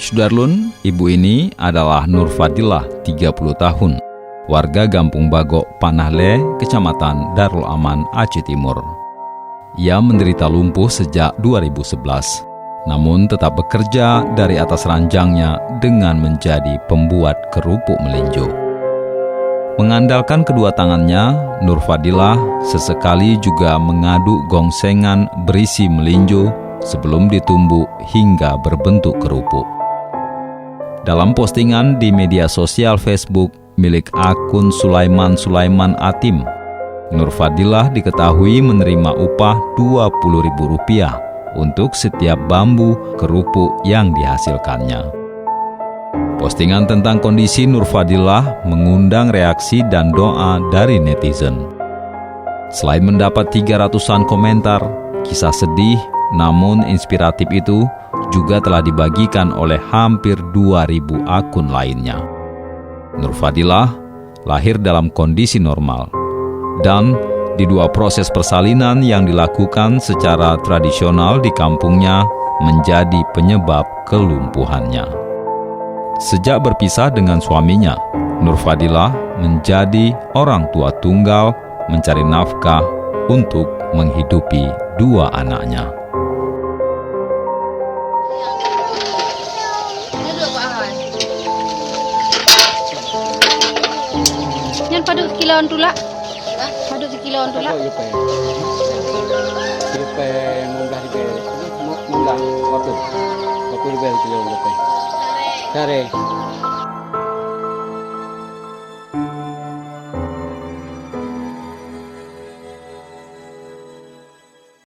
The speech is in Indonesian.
Sudarlun, ibu ini adalah Nur Fadilah, 30 tahun, warga Gampung Bagok, Panahle, Kecamatan Darul Aman, Aceh Timur. Ia menderita lumpuh sejak 2011, namun tetap bekerja dari atas ranjangnya dengan menjadi pembuat kerupuk melinjo. Mengandalkan kedua tangannya, Nur Fadilah sesekali juga mengaduk gongsengan berisi melinjo sebelum ditumbuk hingga berbentuk kerupuk. Dalam postingan di media sosial Facebook milik akun Sulaiman Atim, Nur Fadilah diketahui menerima upah Rp20.000 untuk setiap bambu kerupuk yang dihasilkannya. Postingan tentang kondisi Nur Fadilah mengundang reaksi dan doa dari netizen. Selain mendapat 300-an komentar, kisah sedih namun inspiratif itu juga telah dibagikan oleh hampir 2.000 akun lainnya. Nur Fadilah lahir dalam kondisi normal, dan di 2 proses persalinan yang dilakukan secara tradisional di kampungnya menjadi penyebab kelumpuhannya. Sejak berpisah dengan suaminya, Nur Fadilah menjadi orang tua tunggal mencari nafkah untuk menghidupi 2 anaknya. Yan paduk kilauan tula. Paduk kilauan tula. Yupe munggah di bel. Munggah waktu. Waktu di bel kilauan yupe. Sare.